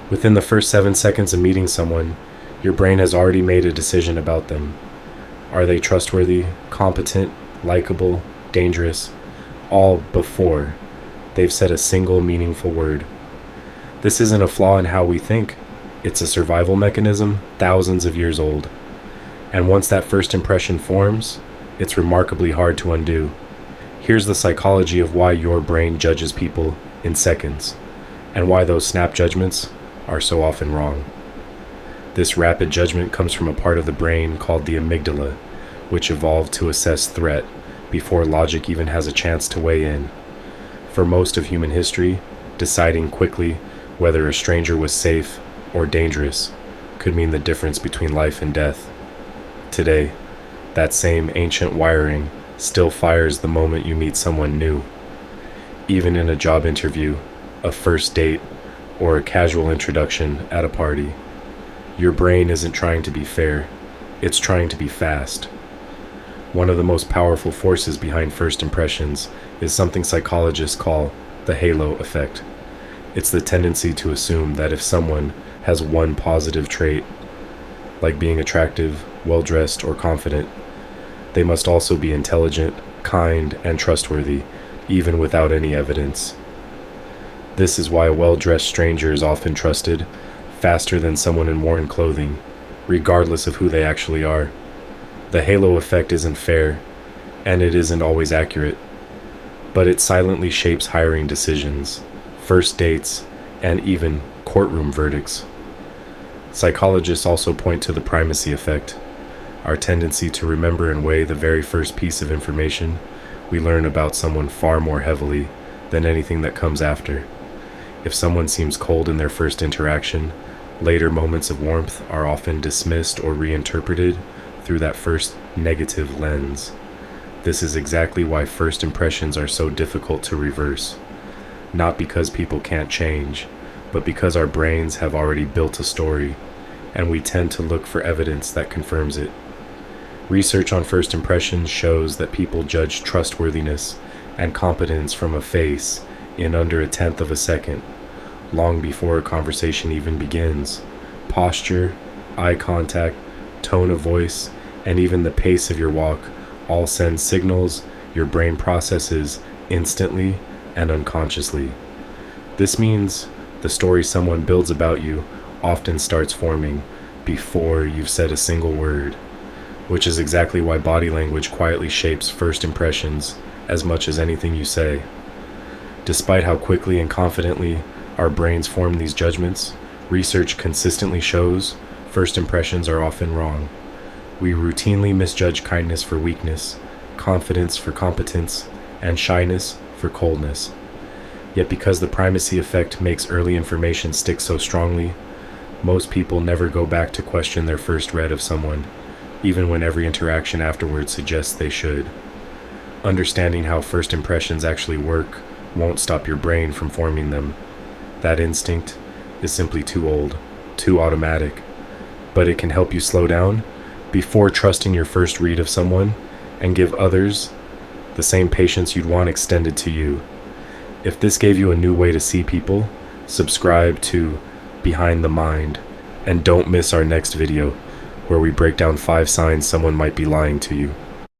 Within the first 7 seconds of meeting someone, your brain has already made a decision about them. Are they trustworthy, competent, likable, dangerous? All before they've said a single meaningful word. This isn't a flaw in how we think. It's a survival mechanism thousands of years old. And once that first impression forms, it's remarkably hard to undo. Here's the psychology of why your brain judges people in seconds, and why those snap judgments are so often wrong. This rapid judgment comes from a part of the brain called the amygdala, which evolved to assess threat before logic even has a chance to weigh in. For most of human history, deciding quickly whether a stranger was safe or dangerous could mean the difference between life and death. Today, that same ancient wiring still fires the moment you meet someone new. Even in a job interview, a first date, or a casual introduction at a party, your brain isn't trying to be fair, it's trying to be fast. One of the most powerful forces behind first impressions is something psychologists call the halo effect. It's the tendency to assume that if someone has one positive trait, like being attractive, well-dressed, or confident, they must also be intelligent, kind, and trustworthy, even without any evidence. This is why a well-dressed stranger is often trusted faster than someone in worn clothing, regardless of who they actually are. The halo effect isn't fair, and it isn't always accurate, but it silently shapes hiring decisions, first dates, and even courtroom verdicts. Psychologists also point to the primacy effect, our tendency to remember and weigh the very first piece of information we learn about someone far more heavily than anything that comes after. If someone seems cold in their first interaction, later moments of warmth are often dismissed or reinterpreted through that first negative lens. This is exactly why first impressions are so difficult to reverse. Not because people can't change, but because our brains have already built a story, and we tend to look for evidence that confirms it. Research on first impressions shows that people judge trustworthiness and competence from a face in under 1/10 of a second, long before a conversation even begins. Posture, eye contact, tone of voice, and even the pace of your walk all send signals your brain processes instantly and unconsciously. This means the story someone builds about you often starts forming before you've said a single word, which is exactly why body language quietly shapes first impressions as much as anything you say. Despite how quickly and confidently our brains form these judgments, research consistently shows first impressions are often wrong. We routinely misjudge kindness for weakness, confidence for competence, and shyness for coldness. Yet because the primacy effect makes early information stick so strongly, most people never go back to question their first read of someone, even when every interaction afterwards suggests they should. Understanding how first impressions actually work won't stop your brain from forming them. That instinct is simply too old, too automatic, but it can help you slow down before trusting your first read of someone and give others the same patience you'd want extended to you. If this gave you a new way to see people, subscribe to Behind the Mind, and don't miss our next video where we break down 5 signs someone might be lying to you.